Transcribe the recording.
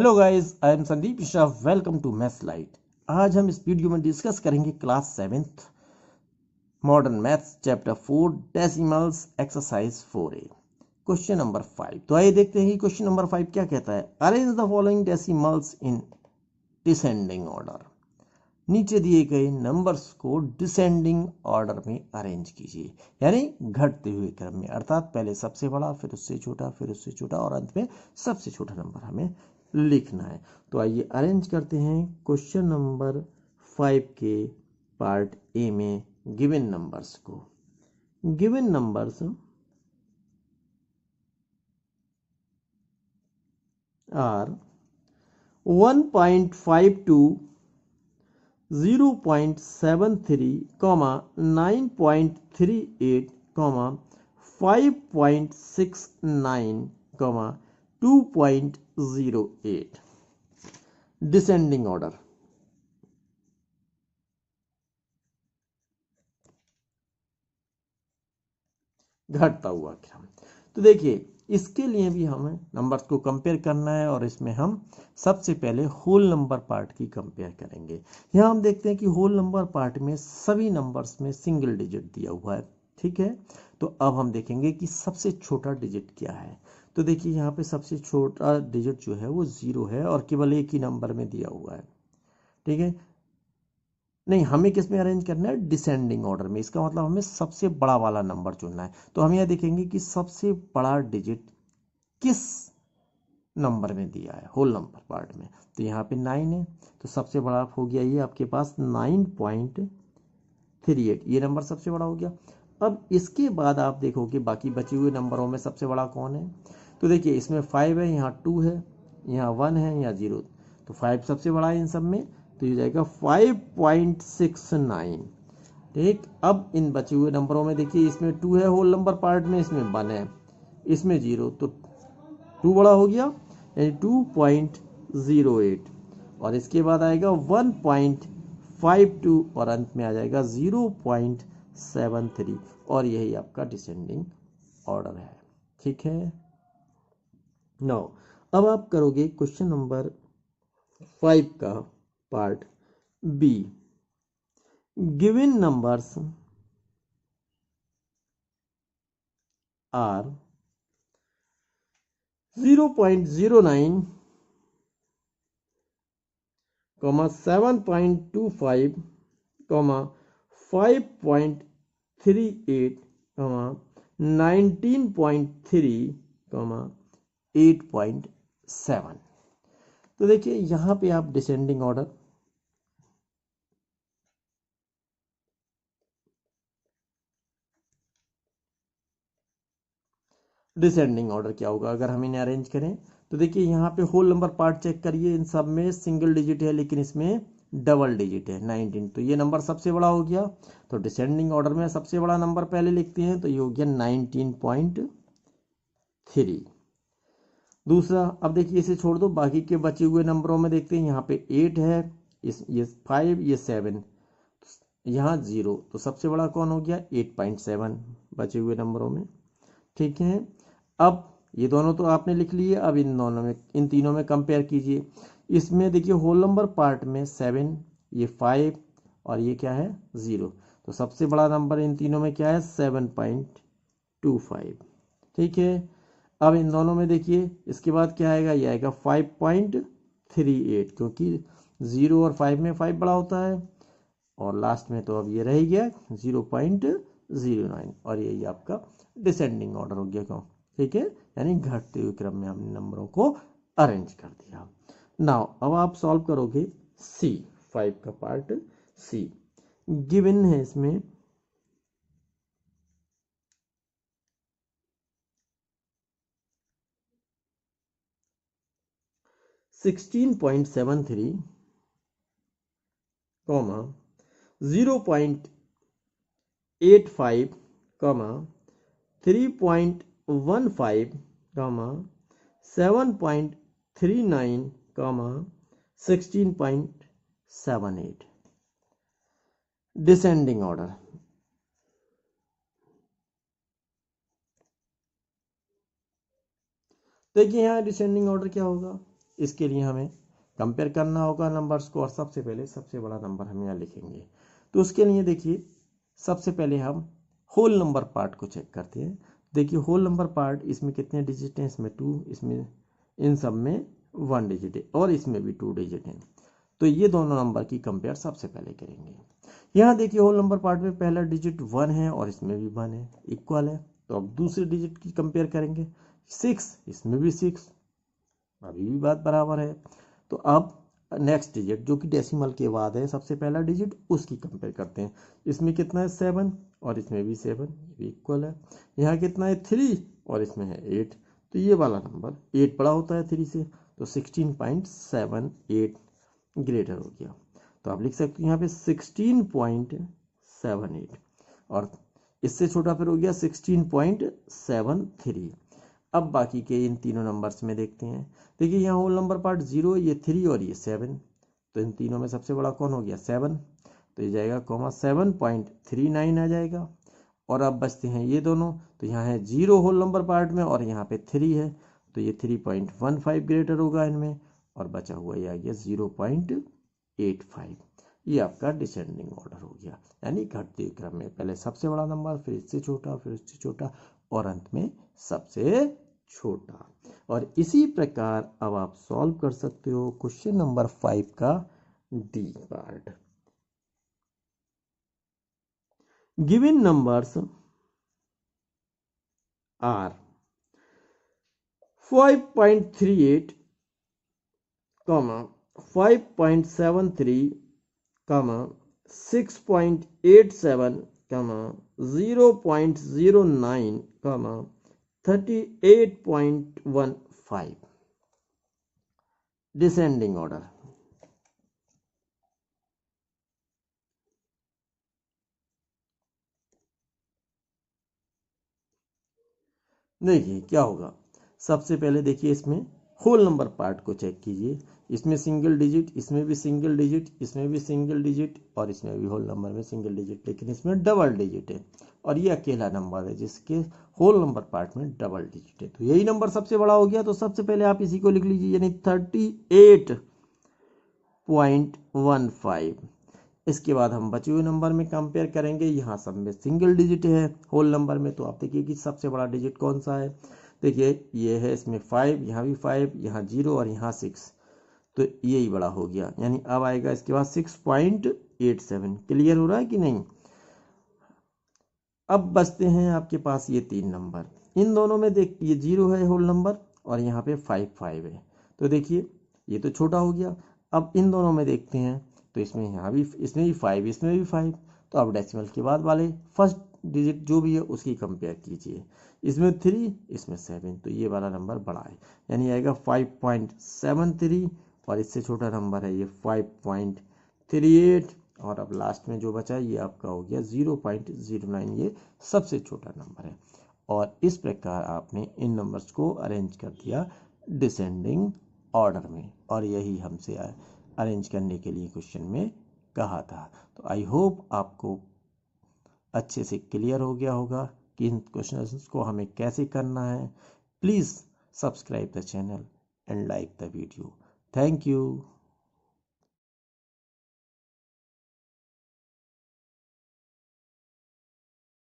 Hello guys, I am Sandeep Mishra. Welcome to maths light. आज हम इस वीडियो में डिस्कस करेंगे class 7th modern maths chapter 4 decimals exercise 4A question number 5। तो आइए देखते हैं कि क्वेश्चन नंबर 5 क्या कहता है। Arrange the following decimals in descending order. नीचे दिए गए नंबर्स को डिसेंडिंग ऑर्डर में अरेंज कीजिए, यानी घटते हुए क्रम में, अर्थात पहले सबसे बड़ा, फिर उससे छोटा, फिर उससे छोटा और अंत में सबसे छोटा नंबर हमें लिखना है। तो आइए अरेंज करते हैं क्वेश्चन नंबर 5 के पार्ट ए में गिवन नंबर्स को। Given numbers are 1.52, 0.73, 9.38, 5.69, 2.08। Descending order. घटता हुआ क्रम। तो देखिए, इसके लिए भी हमें नंबर्स को कंपेयर करना है और इसमें हम सबसे पहले होल नंबर पार्ट की कंपेयर करेंगे। यहाँ हम देखते हैं कि होल नंबर पार्ट में सभी नंबर्स में सिंगल डिजिट दिया हुआ है, ठीक है। तो अब हम देखेंगे कि सबसे छोटा डिजिट क्या है। तो देखिए, यहाँ पे सबसे छोटा डिजिट जो है वो 0 है और केवल एक ही नंबर में दिया हुआ है, ठीक है। नहीं, हमें किस में अरेंज करना है? डिसेंडिंग ऑर्डर में। इसका मतलब हमें सबसे बड़ा वाला नंबर चुनना है। तो हम यह देखेंगे कि सबसे बड़ा डिजिट किस नंबर में दिया है, होल नंबर पार्ट में। तो यहाँ पे 9 है, तो सबसे बड़ा हो गया ये आपके पास 9.38, ये नंबर सबसे बड़ा हो गया। अब इसके बाद आप देखो कि बाकी बचे हुए नंबरों में सबसे बड़ा कौन है। तो देखिए, इसमें 5 है, यहाँ 2 है, यहाँ 1 है, यहाँ 0। तो 5 सबसे बड़ा है इन सब में, तो ये जाएगा 5.69, ठीक। अब इन बचे हुए नंबरों में देखिए, इसमें 2 है होल नंबर पार्ट में, इसमें 1 है, इसमें 0, तो 2 बड़ा हो गया, यानी 2.08। और इसके बाद आएगा 1.52 और अंत में आ जाएगा 0.73। और यही आपका डिसेंडिंग ऑर्डर है, ठीक है। नाउ अब आप करोगे क्वेश्चन नंबर 5 का part B. Given numbers are 0.09, 7.25, 5.38, 19.3, 8.7। तो देखिए, यहाँ पे आप डिसेंडिंग ऑर्डर क्या होगा अगर हम इन्हें अरेंज करें। तो देखिए, यहाँ पे होल नंबर पार्ट चेक करिए, इन सब में सिंगल डिजिट है लेकिन इसमें डबल डिजिट है 19। तो ये नंबर सबसे बड़ा हो गया। तो डिसेंडिंग ऑर्डर में सबसे बड़ा नंबर पहले लिखते हैं, तो ये हो गया 19.3। दूसरा, अब देखिए इसे छोड़ दो, बाकी के बचे हुए नंबरों में देखते हैं। यहाँ पे 8 है, ये 5, ये 7, यहाँ 0, तो सबसे बड़ा कौन हो गया? 8.7 बचे हुए नंबरों में, ठीक है। अब ये दोनों तो आपने लिख लिए, अब इन दोनों में, इन तीनों में कंपेयर कीजिए। इसमें देखिए होल नंबर पार्ट में 7, ये 5 और ये क्या है? 0। तो सबसे बड़ा नंबर इन तीनों में क्या है? 7.25, ठीक है। अब इन दोनों में देखिए, इसके बाद क्या आएगा? ये आएगा 5.38, क्योंकि 0 और 5 में 5 बड़ा होता है। और लास्ट में तो अब ये रह गया 0.09, और यही आपका डिसेंडिंग ऑर्डर हो गया, क्यों? ठीक है, यानी घटते हुए क्रम में हमने नंबरों को अरेंज कर दिया। नाउ अब आप सॉल्व करोगे सी, 5 का पार्ट सी। गिवन है इसमें 16.73, 0.85, 3.15, 7.39, 16.78। Descending order. देखिए, यहाँ डिसेंडिंग ऑर्डर क्या होगा? इसके लिए हमें कंपेयर करना होगा नंबर्स को, और सबसे पहले सबसे बड़ा नंबर हम यहाँ लिखेंगे। तो उसके लिए देखिए सबसे पहले हम होल नंबर पार्ट को चेक करते हैं। देखिए होल नंबर पार्ट, इसमें कितने डिजिट हैं, इसमें 2, इसमें इन सब में 1 डिजिट है और इसमें भी 2 डिजिट हैं। तो ये दोनों नंबर की कंपेयर सबसे पहले करेंगे। यहाँ देखिए होल नंबर पार्ट में पहला डिजिट 1 है और इसमें भी 1 है, इक्वल है। तो अब दूसरे डिजिट की कंपेयर करेंगे, 6, इसमें भी 6, अभी भी बात बराबर है। तो अब नेक्स्ट डिजिट जो कि डेसिमल के बाद है, सबसे पहला डिजिट, उसकी कंपेयर करते हैं। इसमें कितना है 7 और इसमें भी 7, ये भी इक्वल है। यहाँ कितना है 3 और इसमें है 8, तो ये वाला नंबर 8 बड़ा होता है 3 से, तो 16.78 ग्रेटर हो गया। तो आप लिख सकते हो यहाँ पे 16.78 और इससे छोटा फिर हो गया 16.73। अब बाकी के इन तीनों नंबर्स में देखते हैं। देखिए यहाँ होल नंबर पार्ट 0, ये 3 और ये 7, तो इन तीनों में सबसे बड़ा कौन हो गया 7, तो ये जाएगा 7.39 आ जाएगा। और अब बचते हैं ये दोनों, तो यहाँ है 0 होल नंबर पार्ट में और यहाँ पे 3 है, तो ये 3.15 ग्रेटर होगा इनमें, और बचा हुआ ये आ गया 0.85। ये आपका डिसेंडिंग ऑर्डर हो गया, यानी घटते क्रम में पहले सबसे बड़ा नंबर, फिर इससे छोटा, फिर इससे छोटा और अंत में सबसे छोटा। और इसी प्रकार अब आप सॉल्व कर सकते हो क्वेश्चन नंबर 5 का D part. Given numbers are 5.38, 5.73, 6.87, 0.09, 38.15 descending order. देखिए क्या होगा, सबसे पहले देखिए इसमें होल नंबर पार्ट को चेक कीजिए। इसमें सिंगल डिजिट, इसमें भी सिंगल डिजिट, इसमें भी सिंगल डिजिट और इसमें भी होल नंबर में सिंगल डिजिट, लेकिन इसमें डबल डिजिट है और ये अकेला नंबर है जिसके होल नंबर पार्ट में डबल डिजिट है। तो यही नंबर सबसे बड़ा हो गया। तो सबसे पहले आप इसी को लिख लीजिए, यानी 38.15। इसके बाद हम बचे हुए नंबर में कंपेयर करेंगे। यहाँ सब में सिंगल डिजिट है होल नंबर में, तो आप देखिए कि सबसे बड़ा डिजिट कौन सा है। देखिए ये है, इसमें 5, यहाँ भी 5, यहाँ 0 और यहाँ 6, तो यही बड़ा हो गया। यानी अब आएगा इसके बाद 6.87। क्लियर हो रहा है कि नहीं। अब बचते हैं आपके पास ये 3 नंबर। इन दोनों में देख, ये 0 है होल नंबर और यहाँ पे 5 है, तो देखिए ये तो छोटा हो गया। अब इन दोनों में देखते हैं, तो इसमें यहाँ भी, इसमें भी 5, इसमें भी 5, तो अब डेसिमल के बाद वाले फर्स्ट डिजिट जो भी है उसकी कंपेयर कीजिए। इसमें 3, इसमें 7, तो ये वाला नंबर बड़ा है, यानी आएगा 5.73 और इससे छोटा नंबर है ये 5.38 और अब लास्ट में जो बचा ये आपका हो गया 0.09, ये सबसे छोटा नंबर है। और इस प्रकार आपने इन नंबर्स को अरेंज कर दिया डिसेंडिंग ऑर्डर में, और यही हमसे अरेंज करने के लिए क्वेश्चन में कहा था। तो आई होप आपको अच्छे से क्लियर हो गया होगा कि इन क्वेश्चंस को हमें कैसे करना है। Please subscribe the channel and like the video. Thank you.